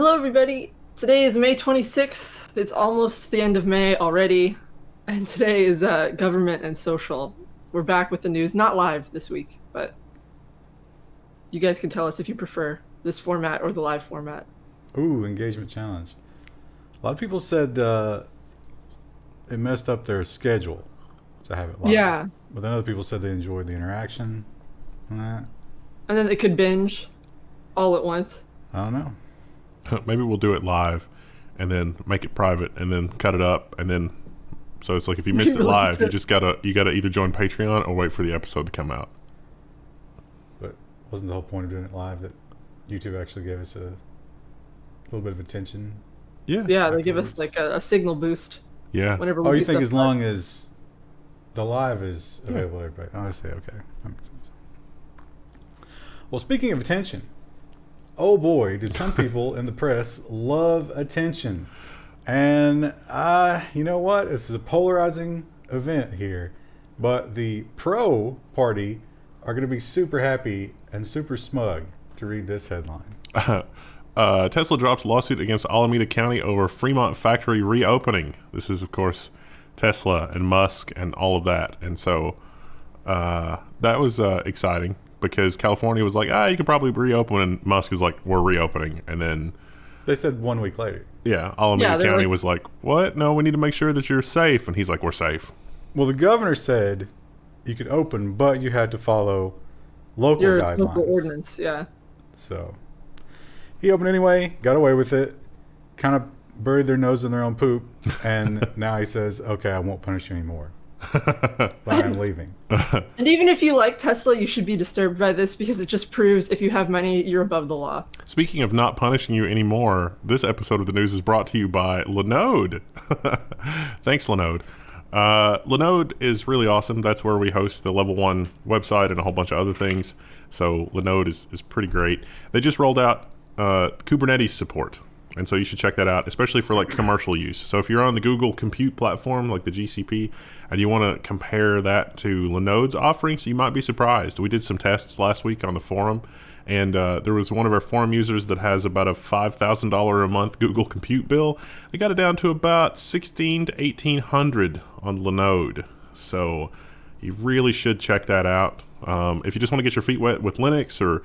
Hello, everybody. Today is May 26th. It's almost the end of May already. And today is government and social. We're back with the news, not live this week, but you guys can tell us if you prefer this format or the live format. Ooh, engagement challenge. A lot of people said it messed up their schedule to have it live. Yeah. But then other people said they enjoyed the interaction and that. And then it could binge all at once. I don't know. Maybe we'll do it live and then make it private and then cut it up and then so it's like if you missed it live, you gotta either join Patreon or wait for the episode to come out. But wasn't the whole point of doing it live that YouTube actually gave us a little bit of attention? Yeah. Yeah, they give us like a signal boost. Yeah. Whenever we Oh, do you think stuff as live. long as the live is available to everybody? Oh, I see. Okay, that makes sense. Well, speaking of attention, oh boy, do some people in the press love attention. And you know what? It's a polarizing event here. But the pro party are going to be super happy and super smug to read this headline. Tesla drops lawsuit against Alameda County over Fremont factory reopening. This is, of course, Tesla and Musk and all of that. And so that was exciting because California was like, you can probably reopen. And Musk was like, we're reopening. And then They said 1 week later. yeah, Alameda County like, was like, what? No, we need to make sure that you're safe. And he's like, we're safe. Well, the governor said you could open, but you had to follow local Your guidelines. local ordinance, yeah. So he opened anyway, got away with it, kind of buried their nose in their own poop, and now he says, okay, I won't punish you anymore. But I'm leaving. And even if you like Tesla, you should be disturbed by this because it just proves if you have money, you're above the law. Speaking of not punishing you anymore, this episode of the news is brought to you by Linode. Thanks, Linode. Linode is really awesome. That's where we host the Level 1 website and a whole bunch of other things. So Linode is pretty great. They just rolled out Kubernetes support. And so you should check that out, especially for like commercial use. So if you're on the Google Compute platform, like the GCP, and you want to compare that to Linode's offerings, you might be surprised. We did some tests last week on the forum, and there was one of our forum users that has about a $5,000 a month Google Compute bill. They got it down to about $1,600 to $1,800 on Linode. So you really should check that out. If you just want to get your feet wet with Linux or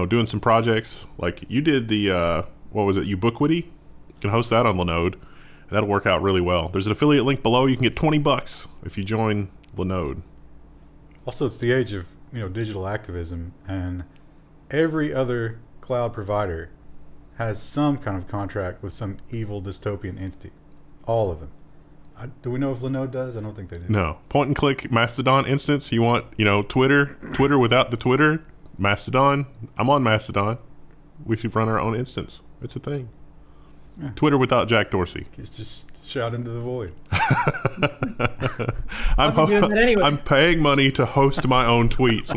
doing some projects like you did the what was it, Ubiquity? You can host that on Linode, and that'll work out really well. There's an affiliate link below. You can get $20 if you join Linode. Also, it's the age of digital activism, and every other cloud provider has some kind of contract with some evil dystopian entity. All of them. Do we know if Linode does? I don't think they do. No. Point and click Mastodon instance. You want, Twitter without the Twitter? Mastodon. I'm on Mastodon. We should run our own instance. It's a thing. Yeah. Twitter without Jack Dorsey. Just shout into the void. I'm paying money to host my own tweets.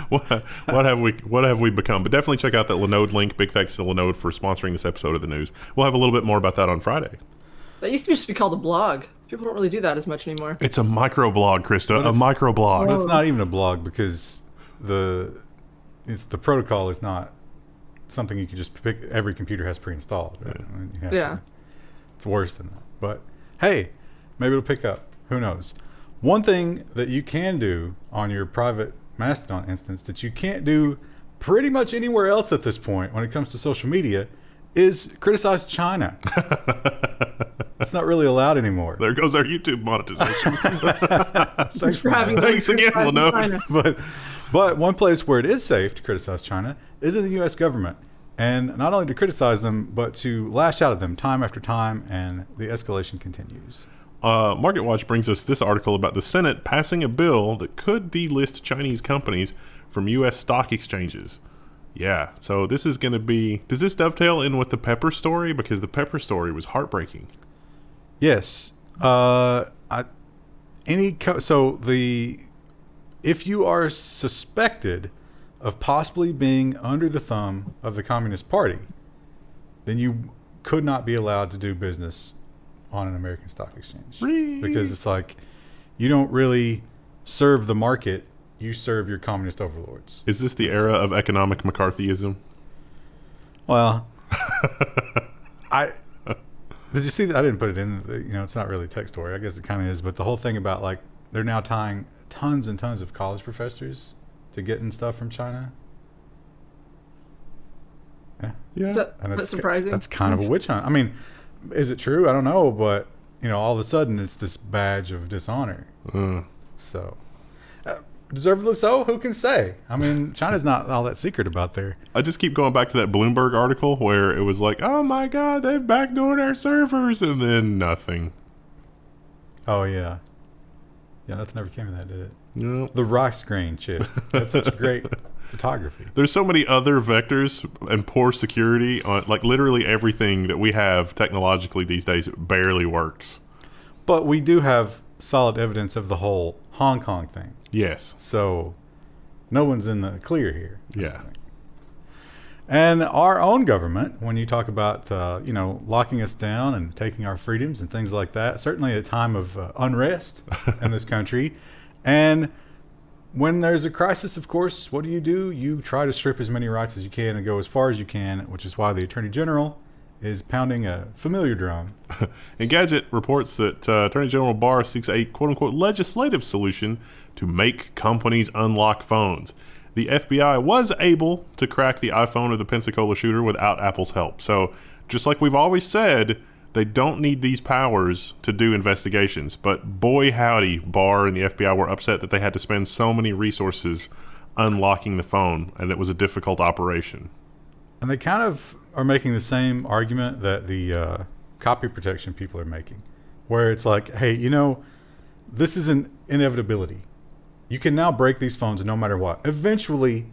What have we become? But definitely check out that Linode link. Big thanks to Linode for sponsoring this episode of the news. We'll have a little bit more about that on Friday. That used to just be called a blog. People don't really do that as much anymore. It's a microblog, Krista. A microblog. But it's not even a blog because the protocol is not something you can just pick. Every computer has pre-installed. Right? Yeah. It's worse than that. But hey, maybe it'll pick up. Who knows? One thing that you can do on your private Mastodon instance that you can't do pretty much anywhere else at this point when it comes to social media is criticize China. It's not really allowed anymore. There goes our YouTube monetization. Thanks again, Linode. But one place where it is safe to criticize China is in the U.S. government. And not only to criticize them, but to lash out at them time after time, and the escalation continues. MarketWatch brings us this article about the Senate passing a bill that could delist Chinese companies from U.S. stock exchanges. Yeah, so this is going to be... Does this dovetail in with the Pepper story? Because the Pepper story was heartbreaking. Yes. If you are suspected of possibly being under the thumb of the Communist Party, then you could not be allowed to do business on an American stock exchange. Because it's like, you don't really serve the market, you serve your communist overlords. Is this the era of economic McCarthyism? Well, Did you see that? I didn't put it in. It's not really a tech story. I guess it kind of is. But the whole thing about like they're now tying tons and tons of college professors to getting stuff from China. Yeah. Is that surprising? That's kind of a witch hunt. I mean, is it true? I don't know, but all of a sudden it's this badge of dishonor. So, deservedly so. Who can say? I mean, China's not all that secret about their. I just keep going back to that Bloomberg article where it was like, oh my God, they've backdoored our servers, and then nothing. Oh yeah. Yeah, nothing ever came of that, did it? No. The rice grain chip. That's such great photography. There's so many other vectors and poor security on like literally everything that we have technologically these days barely works. But we do have solid evidence of the whole Hong Kong thing. Yes. So no one's in the clear here. Yeah. And our own government, when you talk about, locking us down and taking our freedoms and things like that, certainly a time of unrest in this country. And when there's a crisis, of course, what do? You try to strip as many rights as you can and go as far as you can, which is why the Attorney General is pounding a familiar drum. Engadget reports that Attorney General Barr seeks a quote-unquote legislative solution to make companies unlock phones. The FBI was able to crack the iPhone of the Pensacola shooter without Apple's help. So just like we've always said, they don't need these powers to do investigations. But boy howdy, Barr and the FBI were upset that they had to spend so many resources unlocking the phone, and it was a difficult operation. And they kind of are making the same argument that the copy protection people are making, where it's like, hey, this is an inevitability. You can now break these phones no matter what. Eventually,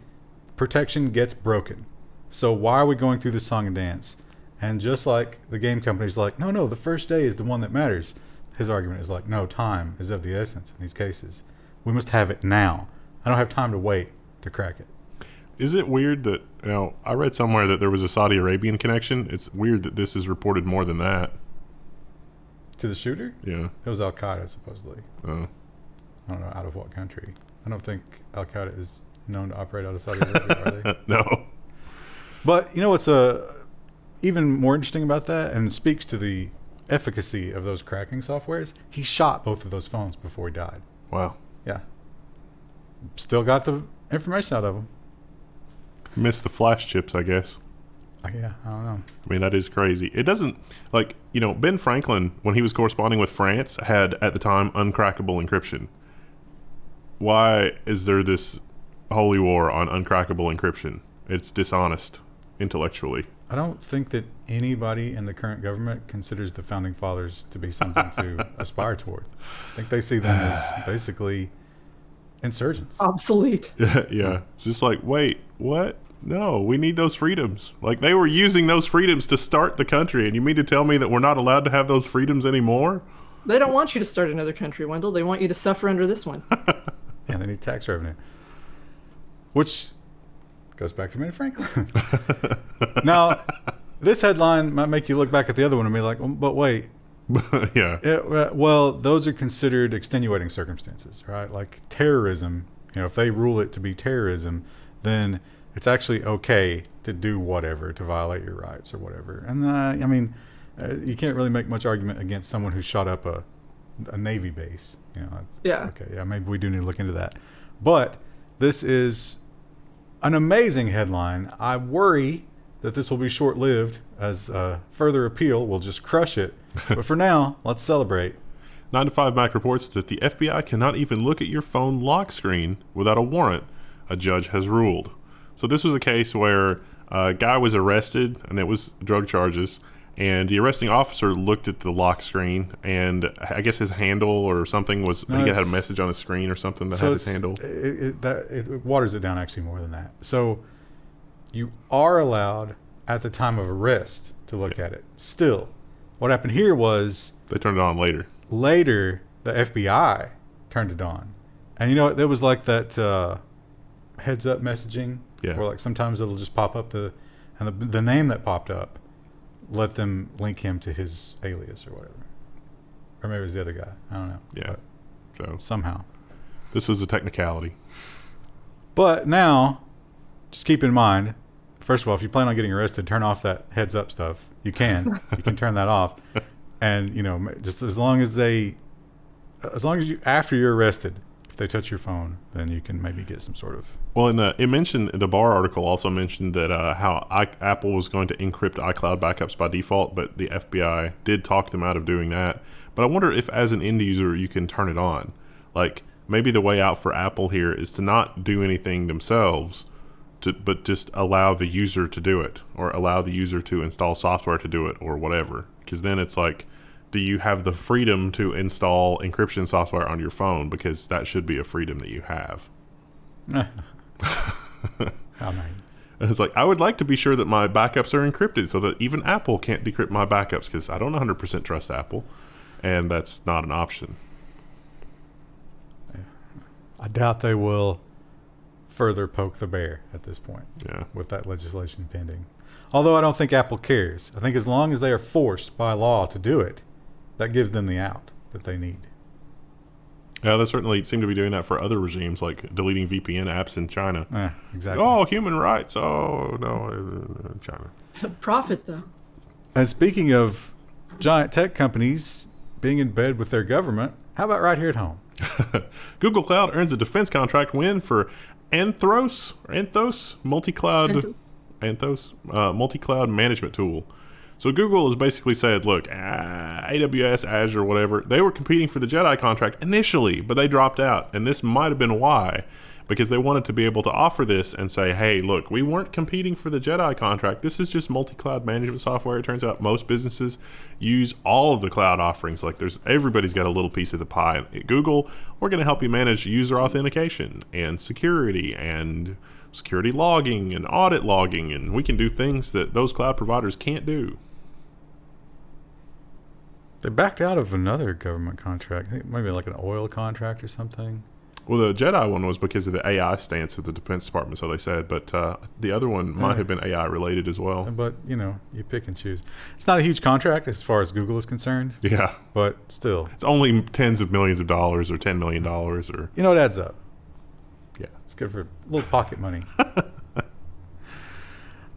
protection gets broken. So why are we going through this song and dance? And just like the game company's like, no, the first day is the one that matters. His argument is like, no, time is of the essence in these cases. We must have it now. I don't have time to wait to crack it. Is it weird that, I read somewhere that there was a Saudi Arabian connection. It's weird that this is reported more than that. To the shooter? Yeah. It was Al-Qaeda, supposedly. Oh. I don't know out of what country. I don't think Al-Qaeda is known to operate out of Saudi Arabia, are they? No. But what's even more interesting about that, and speaks to the efficacy of those cracking softwares, he shot both of those phones before he died. Wow. Yeah. Still got the information out of them. Missed the flash chips, I guess. Yeah, I don't know. I mean, that is crazy. It doesn't, Ben Franklin, when he was corresponding with France, had, at the time, uncrackable encryption. Why is there this holy war on uncrackable encryption? It's dishonest, intellectually. I don't think that anybody in the current government considers the Founding Fathers to be something to aspire toward. I think they see them as basically insurgents. Obsolete. Yeah. It's just like, wait, what? No, we need those freedoms. Like, they were using those freedoms to start the country, and you mean to tell me that we're not allowed to have those freedoms anymore? They don't want you to start another country, Wendell. They want you to suffer under this one. Yeah, they need tax revenue. Which goes back to Ben Franklin. Now, this headline might make you look back at the other one and be like, but wait. Yeah. Well, those are considered extenuating circumstances, right? Like terrorism, if they rule it to be terrorism, then it's actually okay to do whatever, to violate your rights or whatever. And, you can't really make much argument against someone who shot up a Navy base. Yeah. Okay, yeah, maybe we do need to look into that. But this is an amazing headline. I worry that this will be short-lived, as further appeal will just crush it. But for now, let's celebrate. 9 to 5 Mac reports that the FBI cannot even look at your phone lock screen without a warrant, a judge has ruled. So this was a case where a guy was arrested, and it was drug charges, and the arresting officer looked at the lock screen, and I guess his handle or something was, he had a message on his screen or something that had his handle. It waters it down actually more than that. So you are allowed at the time of arrest to look at it. Still, what happened here was they turned it on later. Later, the FBI turned it on. And there was like that heads up messaging, where like sometimes it'll just pop up the name that popped up let them link him to his alias or whatever. Or maybe it was the other guy. I don't know. Yeah. So somehow. This was a technicality. But now, just keep in mind, first of all, if you plan on getting arrested, turn off that heads up stuff. You can turn that off. And, just as long as you, after you're arrested, if they touch your phone, then you can maybe get some sort of. Well, it mentioned, the Barr article also mentioned that how Apple was going to encrypt iCloud backups by default, but the FBI did talk them out of doing that. But I wonder if as an end user, you can turn it on. Like, maybe the way out for Apple here is to not do anything themselves, but just allow the user to do it, or allow the user to install software to do it, or whatever. Because then it's like, do you have the freedom to install encryption software on your phone? Because that should be a freedom that you have. How nice. It's like, I would like to be sure that my backups are encrypted so that even Apple can't decrypt my backups, because I don't 100% trust Apple, and that's not an option. I doubt they will further poke the bear at this point. Yeah. With that legislation pending. Although I don't think Apple cares. I think as long as they are forced by law to do it, that gives them the out that they need. Yeah, they certainly seem to be doing that for other regimes, like deleting VPN apps in China. Exactly. Oh, human rights. Oh, no, China. Profit, though. And speaking of giant tech companies being in bed with their government, how about right here at home? Google Cloud earns a defense contract win for Anthos multi-cloud management tool. So Google has basically said, look, AWS, Azure, whatever, they were competing for the Jedi contract initially, but they dropped out. And this might have been why, because they wanted to be able to offer this and say, hey, look, we weren't competing for the Jedi contract. This is just multi-cloud management software. It turns out most businesses use all of the cloud offerings. Like everybody's got a little piece of the pie. At Google, we're going to help you manage user authentication and security logging and audit logging, and we can do things that those cloud providers can't do. They backed out of another government contract. I think maybe like an oil contract or something. Well, the Jedi one was because of the AI stance of the Defense Department, so they said, but the other one might have been AI related as well. But, you pick and choose. It's not a huge contract as far as Google is concerned. Yeah. But still. It's only tens of millions of dollars or $10 million or... It adds up. Yeah. It's good for a little pocket money.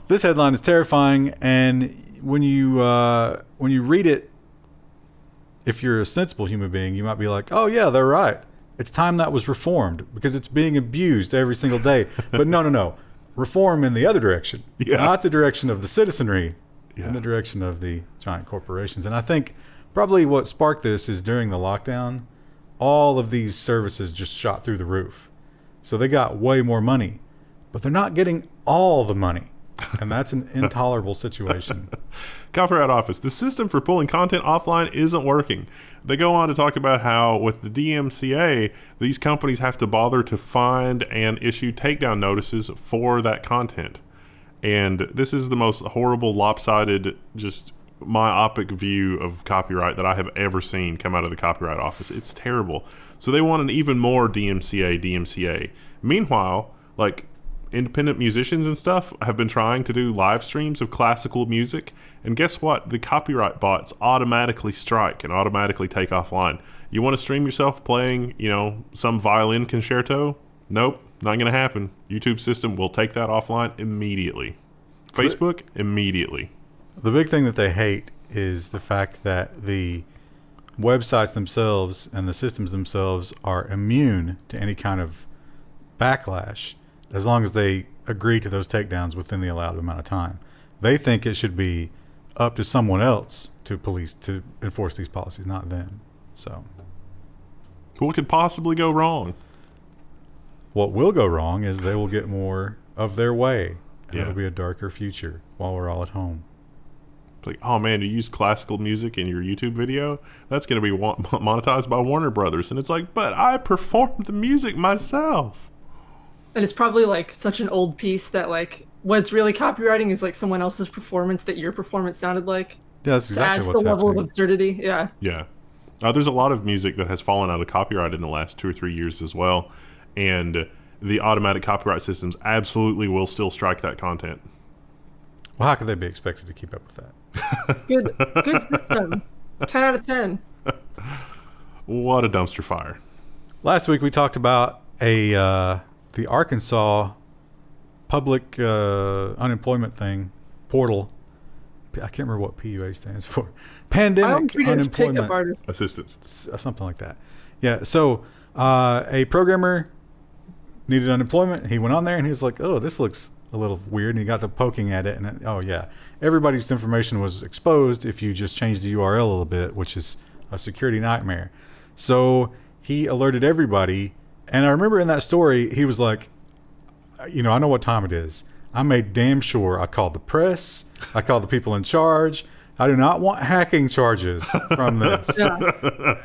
This headline is terrifying, and when you read it, if you're a sensible human being, you might be like, oh yeah, they're right. It's time that was reformed because it's being abused every single day. But no. Reform in the other direction. Yeah. Not the direction of the citizenry, yeah. In the direction of the giant corporations. And I think probably what sparked this is during the lockdown, all of these services just shot through the roof. So they got way more money, but they're not getting all the money. And that's an intolerable situation. Copyright Office. The system for pulling content offline isn't working. They go on to talk about how with the DMCA, these companies have to bother to find and issue takedown notices for that content. And this is the most horrible, lopsided, just myopic view of copyright that I have ever seen come out of the Copyright Office. It's terrible. So they want an even more DMCA. Meanwhile, like, independent musicians and stuff have been trying to do live streams of classical music, and guess what? The copyright bots automatically strike and automatically take offline. You want to stream yourself playing, some violin concerto? Nope, not going to happen. YouTube system will take that offline immediately. Facebook, immediately. The big thing that they hate is the fact that the websites themselves and the systems themselves are immune to any kind of backlash as long as they agree to those takedowns within the allowed amount of time. They think it should be up to someone else to enforce these policies, not them. So, what could possibly go wrong? What will go wrong is they will get more of their way, and Yeah. it'll be a darker future while we're all at home. It's like, oh man, you use classical music in your YouTube video? That's going to be monetized by Warner Brothers. And it's like, but I performed the music myself. And it's probably like such an old piece that like what's really copywriting is like someone else's performance that your performance sounded like. Yeah, that's exactly adds what's the level happening. of absurdity. Yeah. Yeah. There's a lot of music that has fallen out of copyright in the last 2 or 3 years as well. And the automatic copyright systems absolutely will still strike that content. Well, how could they be expected to keep up with that? Good system. 10 out of 10. What a dumpster fire. Last week we talked about the Arkansas public unemployment thing, portal. I can't remember what PUA stands for. Pandemic Unemployment artist. Assistance. Something like that. Yeah. So a programmer needed unemployment. He went on there and he was like, oh, this looks a little weird. And he got to poking at it. And oh, yeah. Everybody's information was exposed if you just change the URL a little bit, which is a security nightmare. So he alerted everybody. And I remember in that story, he was like, I know what time it is. I made damn sure I called the press. I called the people in charge. I do not want hacking charges from this.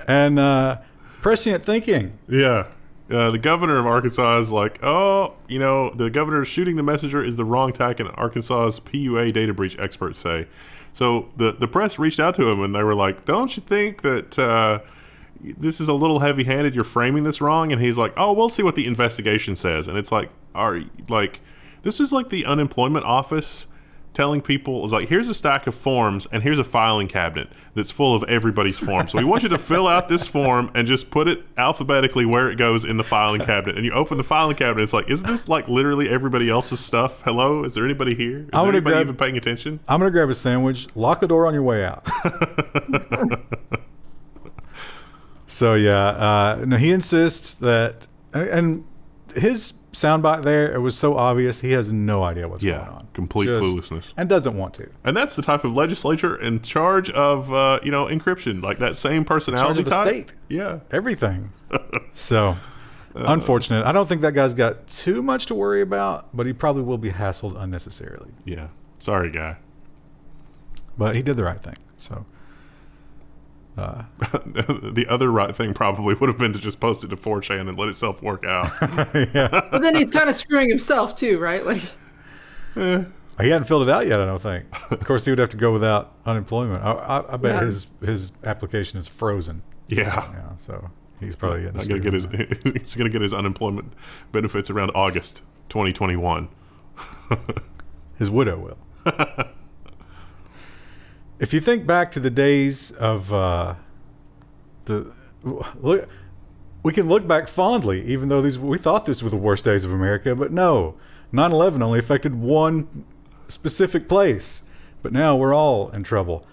And prescient thinking. Yeah. The governor of Arkansas is like, the governor shooting the messenger is the wrong tack, and Arkansas's PUA data breach experts say. So the press reached out to him, and they were like, don't you think that this is a little heavy-handed? You're framing this wrong. And he's like, oh, we'll see what the investigation says. And it's like, this is like the unemployment office telling people, it's like, here's a stack of forms and here's a filing cabinet that's full of everybody's forms. So we want you to fill out this form and just put it alphabetically where it goes in the filing cabinet. And you open the filing cabinet, it's like, isn't this like literally everybody else's stuff? Hello? Is there anybody here? Is there anybody even paying attention? I'm going to grab a sandwich, lock the door on your way out. So yeah, no, he insists that, and his soundbite there, it was so obvious he has no idea what's going on. Complete cluelessness, and doesn't want to. And that's the type of legislature in charge of encryption, like that same personality in charge of the type. state. Yeah, everything. So unfortunate. I don't think that guy's got too much to worry about, but he probably will be hassled unnecessarily. Yeah, sorry, guy. But he did the right thing. So. The other right thing probably would have been to just post it to 4chan and let itself work out. Yeah. But then he's kind of screwing himself too, right? Like, he hadn't filled it out yet, I don't think. Of course, he would have to go without unemployment. I bet his application is frozen. Yeah. So he's probably he's going to get his unemployment benefits around August 2021. His widow will. If you think back to the days of we can look back fondly, even though we thought these were the worst days of America, but no, 9/11 only affected one specific place, but now we're all in trouble.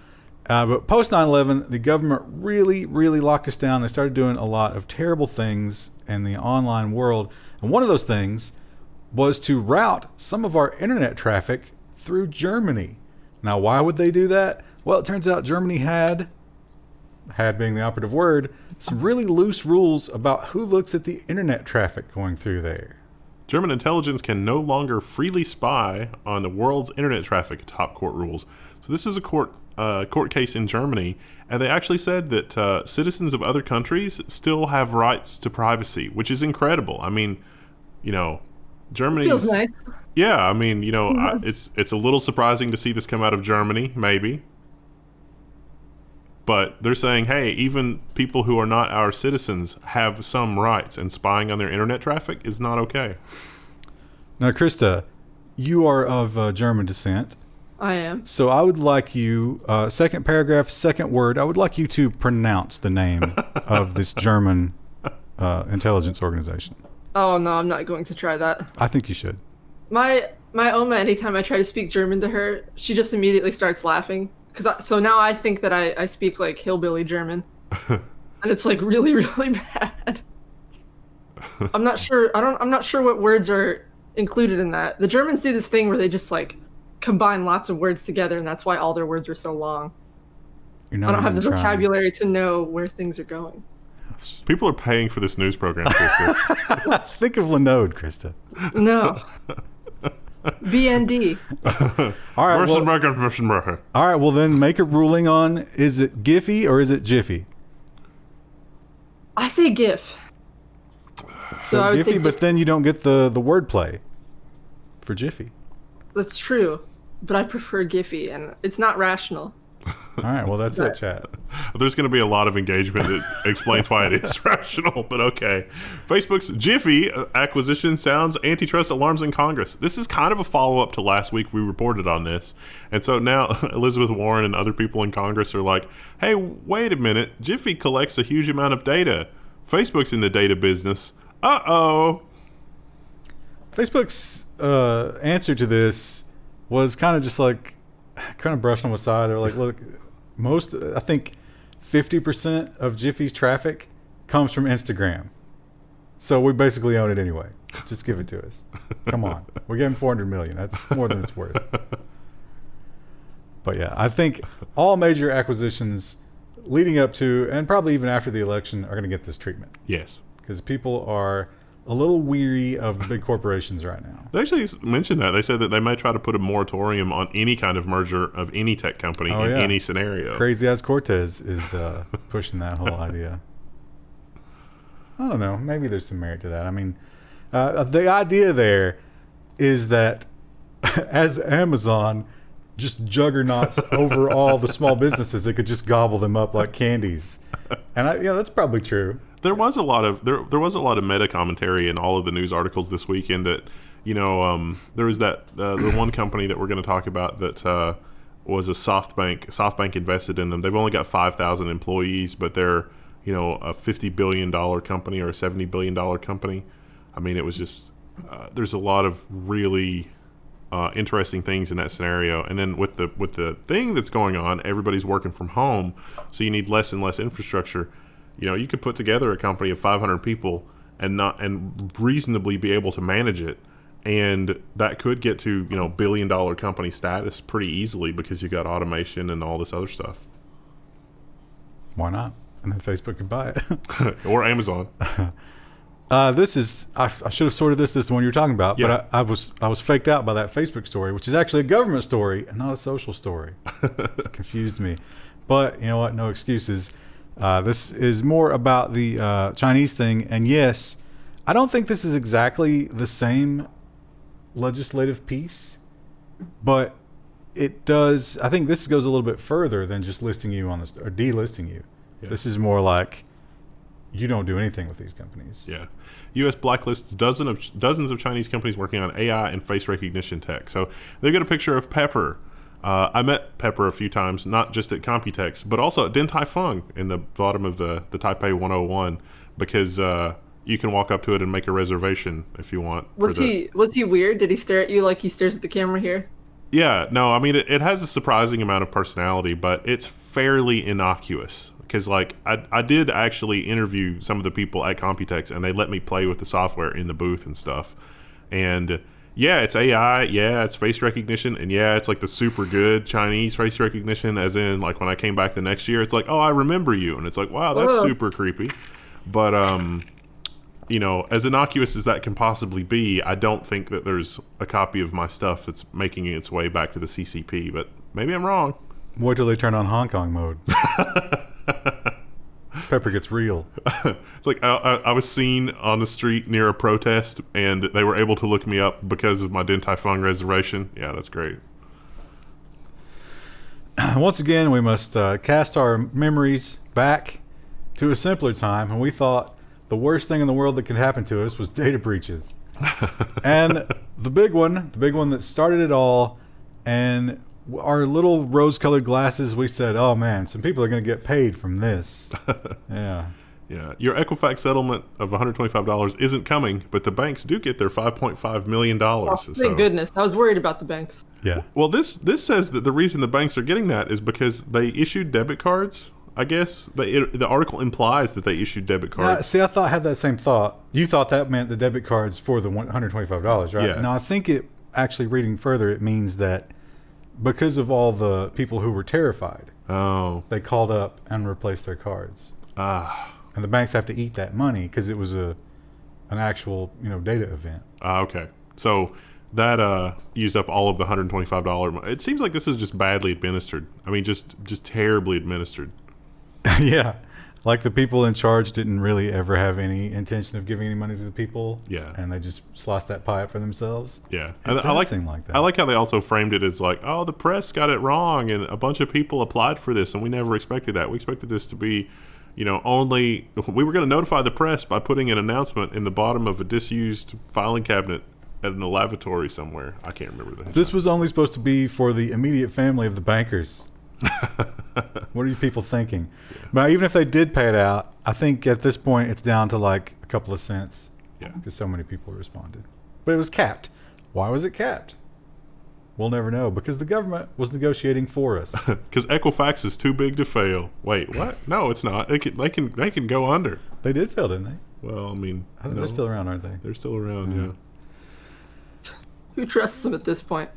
But post 9/11, the government really, really locked us down. They started doing a lot of terrible things in the online world, and one of those things was to route some of our internet traffic through Germany. Now, why would they do that? Well, it turns out Germany had being the operative word, some really loose rules about who looks at the internet traffic going through there. German intelligence can no longer freely spy on the world's internet traffic, top court rules. So this is a court case in Germany, and they actually said that citizens of other countries still have rights to privacy, which is incredible. I mean, Germany feels nice. Yeah, I mean, it's a little surprising to see this come out of Germany, maybe. But they're saying, hey, even people who are not our citizens have some rights, and spying on their internet traffic is not okay. Now, Krista, you are of German descent. I am. So I would like you, second paragraph, second word, I would like you to pronounce the name of this German intelligence organization. Oh, no, I'm not going to try that. I think you should. My Oma, anytime I try to speak German to her, she just immediately starts laughing. So now I think that I speak like hillbilly German, and it's like really, really bad. I'm not sure. I'm not sure what words are included in that. The Germans do this thing where they just like combine lots of words together, and that's why all their words are so long. I don't have the vocabulary to know where things are going. People are paying for this news program, Krista. Think of Linode, Krista. No. BND. All right, well then make a ruling on, is it Giphy or is it Giphy? I say GIF. So I would Giphy, but then you don't get the wordplay for Giphy. That's true, but I prefer Giphy, and it's not rational. All right, well, that's it, chat. There's going to be a lot of engagement that explains why it is rational, but okay. Facebook's Giphy acquisition sounds antitrust alarms in Congress. This is kind of a follow-up to last week. We reported on this. And so now Elizabeth Warren and other people in Congress are like, hey, wait a minute. Giphy collects a huge amount of data. Facebook's in the data business. Uh-oh. Facebook's answer to this was kind of just like, kind of brushing them aside. They're like, look, I think 50% of Giphy's traffic comes from Instagram. So we basically own it anyway. Just give it to us. Come on. We're getting $400 million. That's more than it's worth. But yeah, I think all major acquisitions leading up to, and probably even after the election, are going to get this treatment. Yes. Because people are a little weary of the big corporations right now. They actually mentioned that. They said that they may try to put a moratorium on any kind of merger of any tech company in any scenario. Crazy as Cortez is pushing that whole idea. I don't know. Maybe there's some merit to that. I mean, the idea there is that as Amazon just juggernauts over all the small businesses, it could just gobble them up like candies. And that's probably true. There was a lot of there was a lot of meta commentary in all of the news articles this weekend that there was that the one company that we're going to talk about that was a SoftBank invested in them. They've only got 5,000 employees, but they're a $50 billion company or a $70 billion company. I mean, it was just there's a lot of really interesting things in that scenario. And then with the thing that's going on, everybody's working from home, so you need less and less infrastructure. You could put together a company of 500 people and reasonably be able to manage it, and that could get to $1 billion company status pretty easily because you got automation and all this other stuff. Why not? And then Facebook could buy it, or Amazon. This is I should have sorted this one you were talking about, Yeah. but I was faked out by that Facebook story, which is actually a government story and not a social story. It confused me, but you know what? No excuses. This is more about the Chinese thing, and yes, I don't think this is exactly the same legislative piece, but it does. I think this goes a little bit further than just listing you on this or delisting you. Yeah. This is more like you don't do anything with these companies. Yeah. U.S. blacklists dozens of Chinese companies working on AI and face recognition tech. So they've got a picture of Pepper. I met Pepper a few times, not just at Computex, but also at Din Tai Fung in the bottom of the Taipei 101, because you can walk up to it and make a reservation if you want. Was he weird? Did he stare at you like he stares at the camera here? Yeah, no, I mean, it has a surprising amount of personality, but it's fairly innocuous. Because, I did actually interview some of the people at Computex, and they let me play with the software in the booth and stuff. And, yeah, it's AI, yeah, it's face recognition, and, yeah, it's, the super good Chinese face recognition, as in, when I came back the next year, it's oh, I remember you. And it's wow, that's super creepy. But, as innocuous as that can possibly be, I don't think that there's a copy of my stuff that's making its way back to the CCP. But maybe I'm wrong. Wait till they turn on Hong Kong mode. Pepper gets real. It's I was seen on the street near a protest, and they were able to look me up because of my Din Tai Fung reservation. Yeah, that's great. Once again, we must cast our memories back to a simpler time when we thought the worst thing in the world that could happen to us was data breaches. And the big one that started it all, and our little rose-colored glasses, we said, oh man, some people are going to get paid from this. Yeah. Yeah. Your Equifax settlement of $125 isn't coming, but the banks do get their $5.5 million. Oh, thank goodness. I was worried about the banks. Yeah. Well, this says that the reason the banks are getting that is because they issued debit cards. I guess the article implies that they issued debit cards. See, I had that same thought. You thought that meant the debit cards for the $125, right? Yeah. Now, I think actually reading further, it means that because of all the people who were terrified, they called up and replaced their cards. And the banks have to eat that money because it was an actual data event. Okay. So that used up all of the $125. It seems like this is just badly administered. I mean, just terribly administered. Yeah. Like the people in charge didn't really ever have any intention of giving any money to the people. Yeah. And they just sliced that pie up for themselves. Yeah. And it does seem like that. I like how they also framed it as oh, the press got it wrong and a bunch of people applied for this and we never expected that. We expected this to be, only we were going to notify the press by putting an announcement in the bottom of a disused filing cabinet at an lavatory somewhere. I can't remember that. This was only supposed to be for the immediate family of the bankers. What are you people thinking? Yeah. But even if they did pay it out, I think at this point it's down to a couple of cents. Yeah. Because so many people responded. But it was capped. Why was it capped? We'll never know, because the government was negotiating for us. Because Equifax is too big to fail. Wait, what? No, it's not. They can go under. They did fail, didn't they? Well, I mean, They're still around, aren't they? They're still around, yeah. Who trusts them at this point?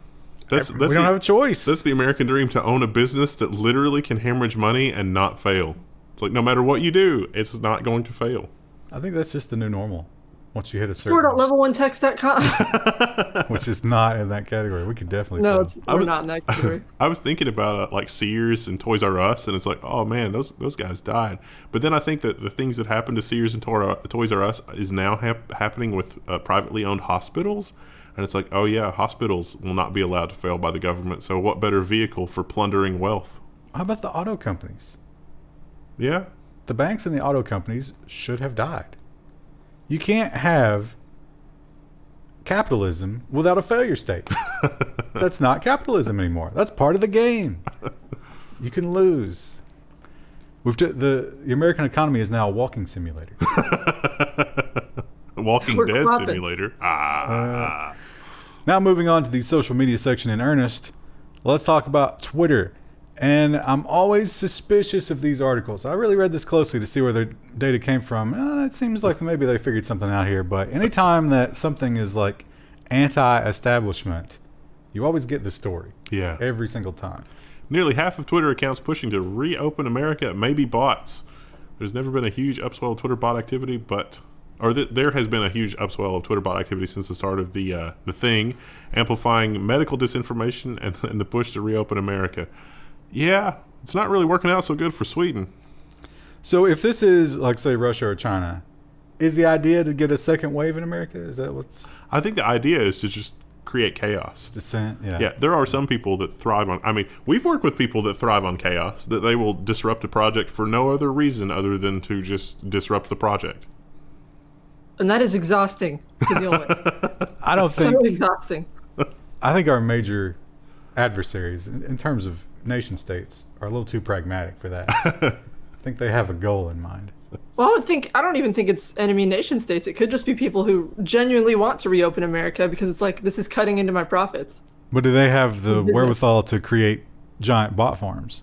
We don't have a choice. That's the American dream, to own a business that literally can hemorrhage money and not fail. It's like, no matter what you do, it's not going to fail. I think that's just the new normal. Once you hit a certain... Store.level1text.com. Which is not in that category. We could definitely... No, we're not in that category. I was thinking about like Sears and Toys R Us, and it's like, oh man, those guys died. But then I think that the things that happened to Sears and Toys R Us is now happening with privately owned hospitals. And it's like, oh yeah, hospitals will not be allowed to fail by the government. So what better vehicle for plundering wealth? How about the auto companies? Yeah. The banks and the auto companies should have died. You can't have capitalism without a failure state. That's not capitalism anymore. That's part of the game. You can lose. The American economy is now a walking simulator. Walking We're Dead clapping. simulator. Now moving on to the social media section in earnest, let's talk about Twitter. And I'm always suspicious of these articles. I really read this closely to see where their data came from. It seems like maybe they figured something out here. But anytime that something is like anti-establishment, you always get the story. Yeah. Every single time. Nearly half of Twitter accounts pushing to reopen America may be bots. There's never been a huge upswell of Twitter bot activity, there has been a huge upswell of Twitter bot activity since the start of the thing, amplifying medical disinformation and the push to reopen America. Yeah, it's not really working out so good for Sweden. So if this is, like, say, Russia or China, is the idea to get a second wave in America? Is that what's... I think the idea is to just create chaos. Dissent, yeah. Yeah, there are some people that thrive on... I mean, we've worked with people that thrive on chaos, that they will disrupt a project for no other reason other than to just disrupt the project. And that is exhausting to deal with. I don't think... So exhausting. I think our major adversaries, in terms of nation states, are a little too pragmatic for that. I think they have a goal in mind. Well, I don't even think it's enemy nation states. It could just be people who genuinely want to reopen America because it's like, this is cutting into my profits. But do they have the wherewithal to create giant bot farms?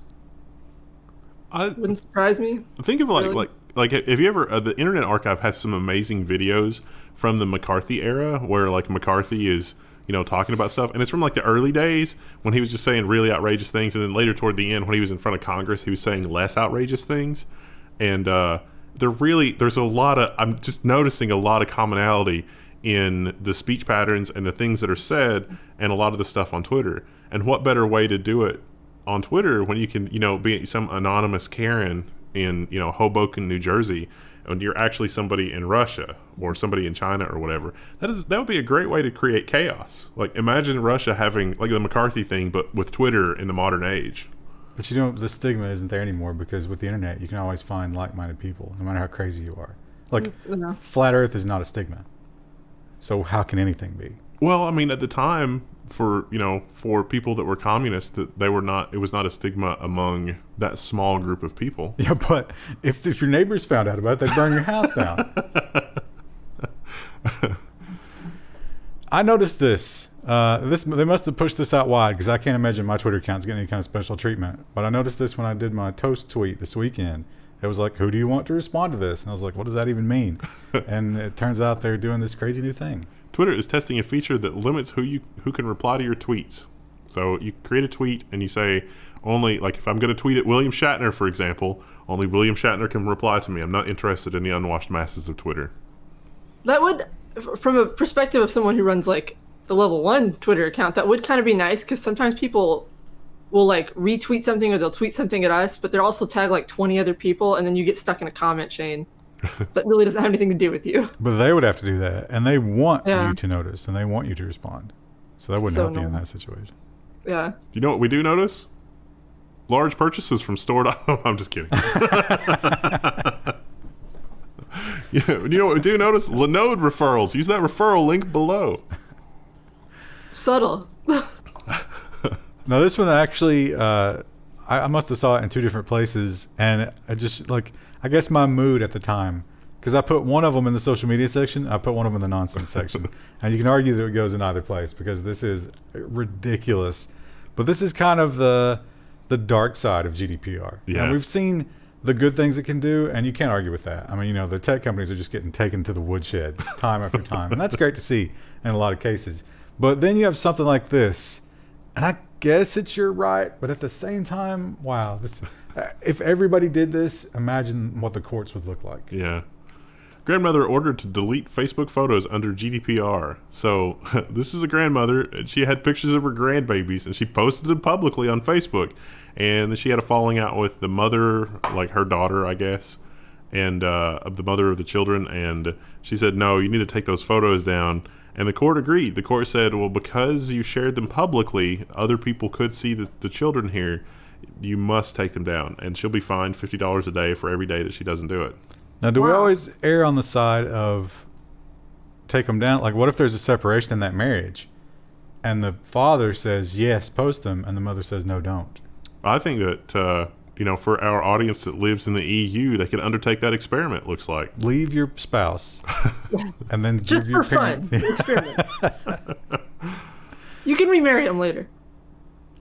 Wouldn't surprise me. Think of like have you ever the Internet Archive has some amazing videos from the McCarthy era where like McCarthy is talking about stuff, and it's from like the early days when he was just saying really outrageous things, and then later toward the end when he was in front of Congress he was saying less outrageous things. And there's a lot of, I'm just noticing a lot of commonality in the speech patterns and the things that are said and a lot of the stuff on Twitter. And what better way to do it on Twitter when you can be some anonymous Karen in Hoboken, New Jersey, and you're actually somebody in Russia or somebody in China or whatever. That would be a great way to create chaos. Like, imagine Russia having like the McCarthy thing, but with Twitter in the modern age. But the stigma isn't there anymore because with the internet, you can always find like-minded people, no matter how crazy you are. Like, flat Earth is not a stigma. So how can anything be? Well, I mean, at the time, for people that were communists, that it was not a stigma among that small group of people. Yeah, but if your neighbors found out about it, they'd burn your house down. I noticed this. They must have pushed this out wide because I can't imagine my Twitter account's getting any kind of special treatment. But I noticed this when I did my toast tweet this weekend. It was like, who do you want to respond to this? And I was like, what does that even mean? And it turns out they're doing this crazy new thing. Twitter is testing a feature that limits who can reply to your tweets. So you create a tweet and you say, only, like if I'm going to tweet at William Shatner, for example, only William Shatner can reply to me. I'm not interested in the unwashed masses of Twitter. That would, from a perspective of someone who runs like the Level 1 Twitter account, that would kind of be nice because sometimes people will like retweet something or they'll tweet something at us, but they'll also tag like 20 other people and then you get stuck in a comment chain that really doesn't have anything to do with you. But they would have to do that, and they want you to notice, and they want you to respond. So that wouldn't help you in that situation. Yeah. Do you know what we do notice? Large purchases from store. I'm just kidding. Yeah, you know what we do notice? Linode referrals. Use that referral link below. Subtle. No, this one actually, I must have saw it in two different places, and I just I guess my mood at the time Because I put one of them in the social media section, I put one of them in the nonsense section. And you can argue that it goes in either place because this is ridiculous. But this is kind of the dark side of GDPR. Yeah. And we've seen the good things it can do, and you can't argue with that. I mean, you know, the tech companies are just getting taken to the woodshed time after time. And that's great to see in a lot of cases. But then you have something like this, and I guess it's your right, but at the same time, wow. If everybody did this, imagine what the courts would look like. Yeah. Grandmother ordered to delete Facebook photos under GDPR. So this is a grandmother. And she had pictures of her grandbabies, and she posted them publicly on Facebook. And then she had a falling out with the mother, like her daughter, I guess, and of the mother of the children. And she said, no, you need to take those photos down. And the court agreed. The court said, well, because you shared them publicly, other people could see the children here. You must take them down. And she'll be fined $50 a day for every day that she doesn't do it. Now, do we always err on the side of take them down? Like, what if there's a separation in that marriage and the father says, yes, post them, and the mother says, no, don't? I think that, for our audience that lives in the EU, they could undertake that experiment, looks like. Leave your spouse and then just give your for parents. fun. Experiment. You can remarry him later.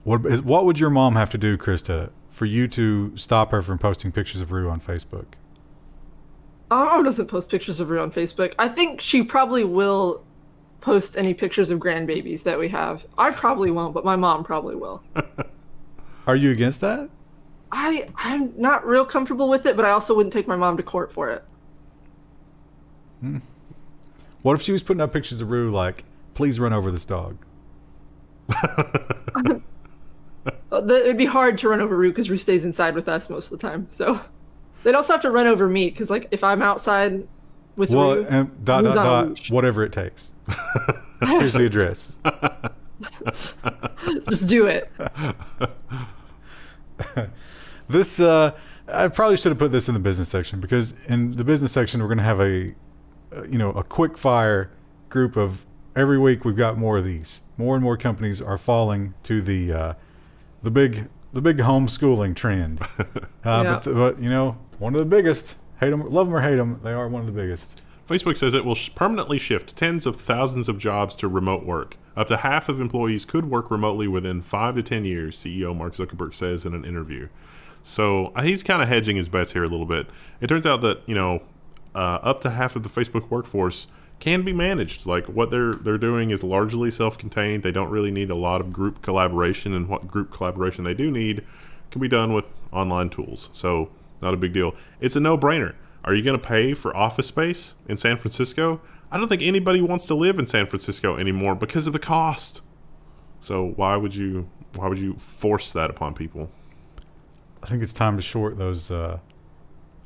What would your mom have to do, Krista, for you to stop her from posting pictures of Rue on Facebook? Our mom doesn't post pictures of her on Facebook. I think she probably will post any pictures of grandbabies that we have. I probably won't, but my mom probably will. Are you against that? I'm not real comfortable with it, but I also wouldn't take my mom to court for it. What if she was putting up pictures of Rue like, please run over this dog? It'd be hard to run over Rue because Rue stays inside with us most of the time. So they'd also have to run over me because, like, if I'm outside with Rue, and Rue's on a leash. whatever it takes. Here's the address. Just do it. This I probably should have put this in the business section, because in the business section we're going to have a quick fire group of every week. We've got more of these. More and more companies are falling to the big homeschooling trend. Yeah. But one of the biggest, hate them, love them or hate them, they are one of the biggest. Facebook says it will permanently shift tens of thousands of jobs to remote work. Up to half of employees could work remotely within 5 to 10 years, CEO Mark Zuckerberg says in an interview. So he's kind of hedging his bets here a little bit. It turns out that, up to half of the Facebook workforce can be managed. Like, what they're doing is largely self-contained. They don't really need a lot of group collaboration, and what group collaboration they do need can be done with online tools. So not a big deal. It's a no-brainer. Are you going to pay for office space in San Francisco? I don't think anybody wants to live in San Francisco anymore because of the cost. So why would you force that upon people? I think it's time to short those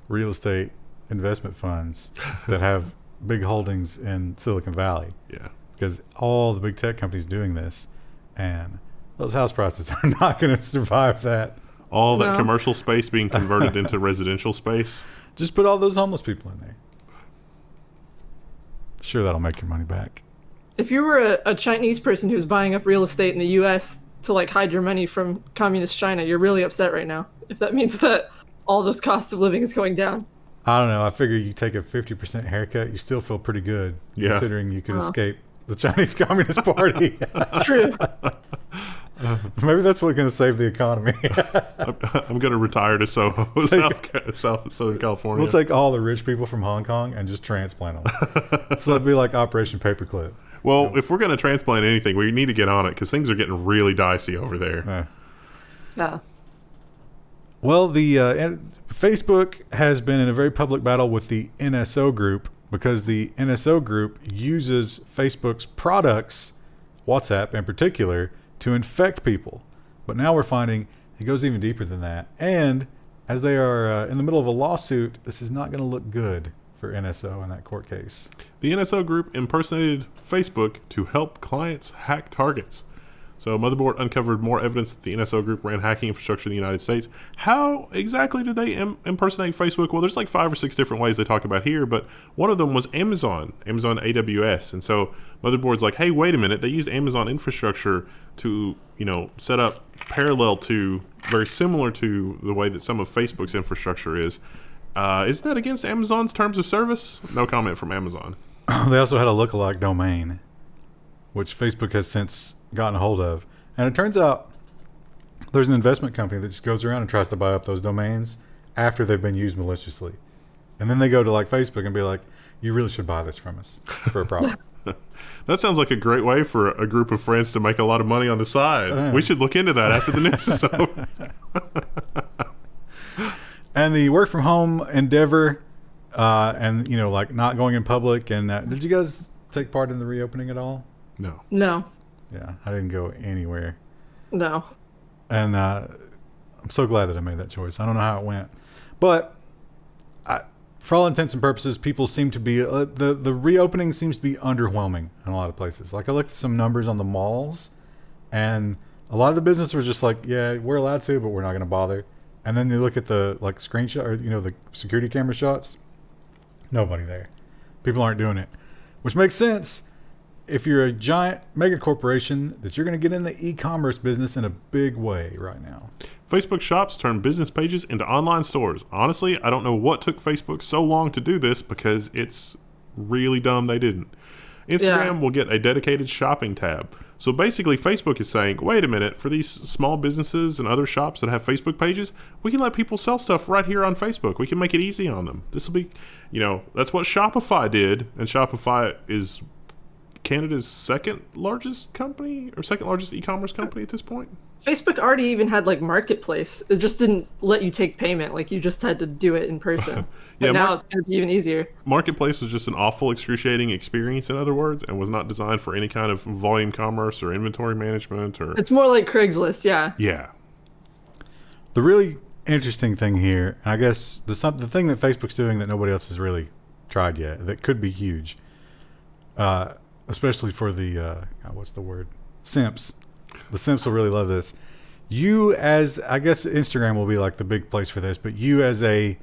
real estate investment funds that have big holdings in Silicon Valley. Yeah. Because all the big tech companies doing this, and those house prices are not going to survive that. All that commercial space being converted into residential space. Just put all those homeless people in there. Sure, that'll make your money back. If you were a Chinese person who's buying up real estate in the U.S. to, like, hide your money from communist China, you're really upset right now. If that means that all those costs of living is going down. I don't know. I figure you take a 50% haircut, you still feel pretty good, considering you could escape the Chinese Communist Party. True. Maybe that's what's going to save the economy. I'm going to retire to Soho, Southern California. We'll take all the rich people from Hong Kong and just transplant them. So it'd be like Operation Paperclip. Well, if we're going to transplant anything, we need to get on it because things are getting really dicey over there. Yeah. Well, the Facebook has been in a very public battle with the NSO group, because the NSO group uses Facebook's products, WhatsApp in particular, to infect people. But now we're finding it goes even deeper than that. And as they are in the middle of a lawsuit, this is not going to look good for NSO in that court case. The NSO group impersonated Facebook to help clients hack targets. So Motherboard uncovered more evidence that the NSO group ran hacking infrastructure in the United States. How exactly did they impersonate Facebook? Well, there's like 5 or 6 different ways they talk about here, but one of them was Amazon AWS. And so Motherboard's like, hey, wait a minute. They used Amazon infrastructure to, set up parallel to, very similar to the way that some of Facebook's infrastructure is. Isn't that against Amazon's terms of service? No comment from Amazon. They also had a lookalike domain, which Facebook has since gotten a hold of. And it turns out there's an investment company that just goes around and tries to buy up those domains after they've been used maliciously. And then they go to like Facebook and be like, you really should buy this from us for a profit. That sounds like a great way for a group of friends to make a lot of money on the side. We should look into that after the news is over. And the work from home endeavor, and like not going in public. And did you guys take part in the reopening at all? No. No. Yeah, I didn't go anywhere. No. And I'm so glad that I made that choice. I don't know how it went, but for all intents and purposes, people seem to be the reopening seems to be underwhelming in a lot of places. Like I looked at some numbers on the malls, and a lot of the business was just like, yeah, we're allowed to, but we're not going to bother. And then you look at the like screenshot or the security camera shots, nobody there. People aren't doing it, which makes sense if you're a giant mega corporation that you're going to get in the e-commerce business in a big way right now. Facebook shops turn business pages into online stores. Honestly, I don't know what took Facebook so long to do this because it's really dumb they didn't. Instagram will get a dedicated shopping tab. So basically, Facebook is saying, wait a minute, for these small businesses and other shops that have Facebook pages, we can let people sell stuff right here on Facebook. We can make it easy on them. This will be, that's what Shopify did. And Shopify is Canada's second largest company or second largest e-commerce company at this point. Facebook already even had like Marketplace. It just didn't let you take payment. Like you just had to do it in person. Yeah, but now it's going to be even easier. Marketplace was just an awful, excruciating experience, in other words, and was not designed for any kind of volume commerce or inventory management. It's more like Craigslist, yeah. Yeah. The really interesting thing here, and I guess the thing that Facebook's doing that nobody else has really tried yet, that could be huge, especially for the, what's the word? Simps. The Simps will really love this. You as, I guess Instagram will be like the big place for this, but you as a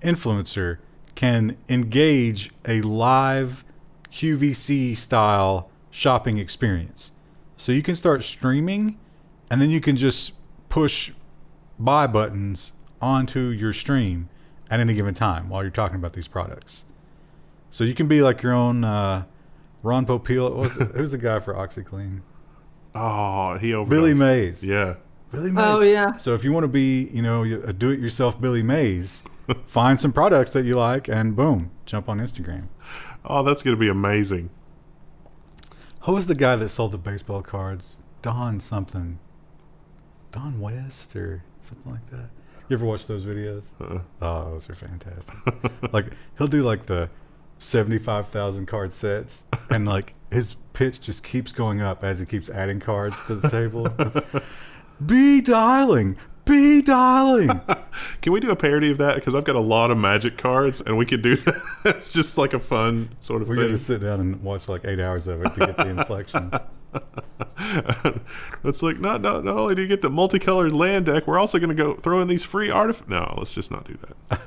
influencer can engage a live QVC style shopping experience. So you can start streaming and then you can just push buy buttons onto your stream at any given time while you're talking about these products. So you can be like your own Ron Popeil. Who's the guy for OxyClean? Oh, he overdosed. Billy Mays. Yeah. Billy Mays. Oh, yeah. So if you want to be, a do-it-yourself Billy Mays, find some products that you like and boom, jump on Instagram. Oh, that's going to be amazing. Who was the guy that sold the baseball cards? Don something. Don West or something like that. You ever watch those videos? Oh, those are fantastic. Like, he'll do like the 75,000 card sets and like his pitch just keeps going up as he keeps adding cards to the table. Be dialing. Can we do a parody of that? Because I've got a lot of magic cards and we could do that. It's just like a fun sort of We thing. got to sit down and watch like 8 hours of it to get the inflections. It's like not only do you get the multicolored land deck, we're also going to go throw in these free artifacts. No, let's just not do that.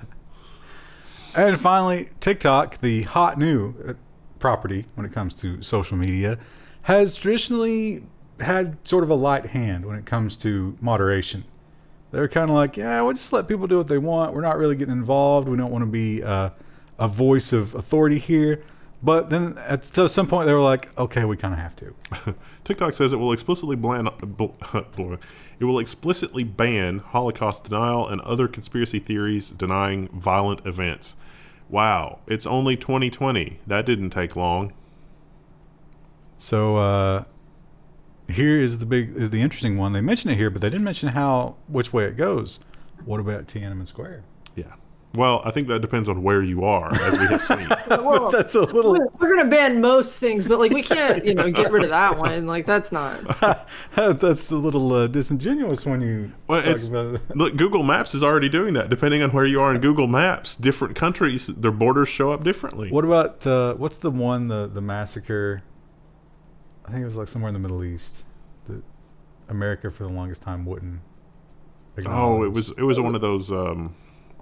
And finally, TikTok, the hot new property when it comes to social media, has traditionally had sort of a light hand when it comes to moderation. They're kind of like, yeah, we'll just let people do what they want. We're not really getting involved. We don't want to be a voice of authority here. But then at some point they were like, okay, we kind of have to. TikTok says it will explicitly ban Holocaust denial and other conspiracy theories denying violent events. Wow, it's only 2020. That didn't take long. So here is the interesting one. They mention it here, but they didn't mention which way it goes. What about Tiananmen Square? Yeah. Well, I think that depends on where you are, as we have seen. Well, That's a little. we're going to ban most things, but like we can't, get rid of that one. Like that's not. That's a little disingenuous when you talk about it. Look, Google Maps is already doing that. Depending on where you are in Google Maps, different countries, their borders show up differently. What about what's the one the massacre? I think it was like somewhere in the Middle East that America for the longest time wouldn't acknowledge. It was one of those.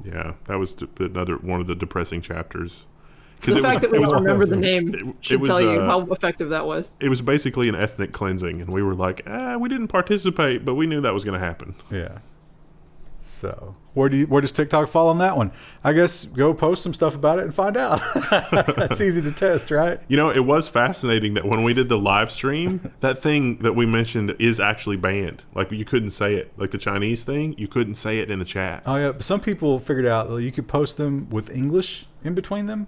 Yeah, that was another one of the depressing chapters. The fact that we don't remember the name should tell you how effective that was. It was basically an ethnic cleansing, and we were like, we didn't participate, but we knew that was going to happen. Yeah. So where does TikTok fall on that one? I guess go post some stuff about it and find out. It's easy to test, right? You know, it was fascinating that when we did the live stream, that thing that we mentioned is actually banned. Like, you couldn't say it. Like the Chinese thing, you couldn't say it in the chat. Oh yeah, some people figured out that you could post them with English in between them,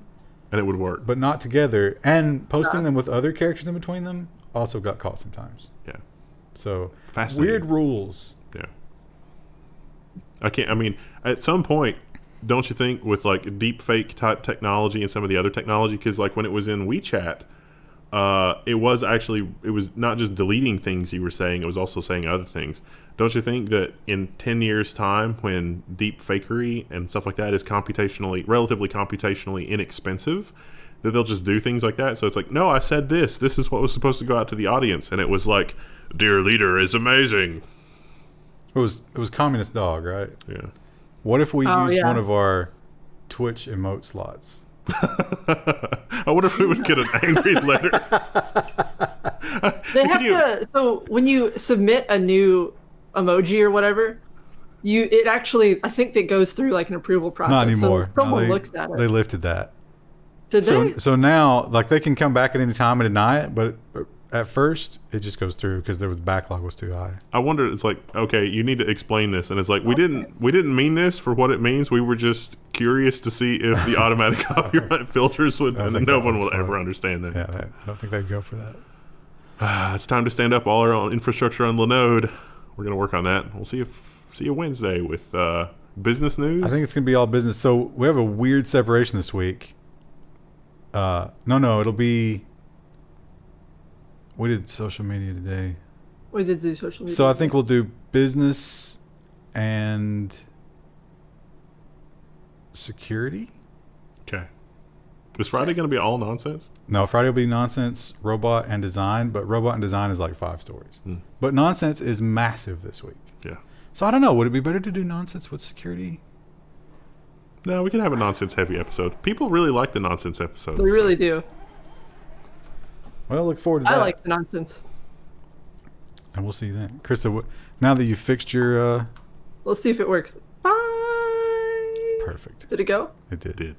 And it would work. but not together. And posting them with other characters in between them also got caught sometimes. Yeah. So Fascinating. weird rules. Yeah. I mean, at some point, don't you think, with like deep fake type technology and some of the other technology, because like when it was in WeChat, it was not just deleting things you were saying, it was also saying other things. Don't you think that in 10 years time, when deep fakery and stuff like that is relatively computationally inexpensive, that they'll just do things like that? So it's like, no, I said this is what was supposed to go out to the audience, and it was like, dear leader is amazing. It was Communist Dog, right? Yeah. What if we used yeah. one of our Twitch emote slots? I wonder if we would get an angry letter. They have to. So when you submit a new emoji or whatever, it actually, I think it goes through like an approval process. Not anymore. So someone No, looks at it. They lifted that. Did they? So now, like, they can come back at any time and deny it, but at first it just goes through because the backlog was too high. I wonder, it's like, okay, you need to explain this, and it's like, we didn't mean this for what it means. We were just curious to see if the automatic copyright filters would, and no one will ever understand that. Yeah, I don't think they'd go for that. It's time to stand up all our own infrastructure on Linode. We're gonna work on that. We'll see you Wednesday with business news. I think it's gonna be all business. So we have a weird separation this week. No, it'll be. We did social media today. We did do social media. So I think we'll do business and security. Okay. Is Friday going to be all nonsense? No, Friday will be nonsense, robot, and design. But robot and design is like 5 stories. But nonsense is massive this week. Yeah. So I don't know. Would it be better to do nonsense with security? No, we can have a nonsense heavy episode. People really like the nonsense episodes. They really do. Well, look forward to that. I like the nonsense. And we'll see you then. Krista, now that you've fixed your... Let's see if it works. Bye. Perfect. Did it go? It did. Did.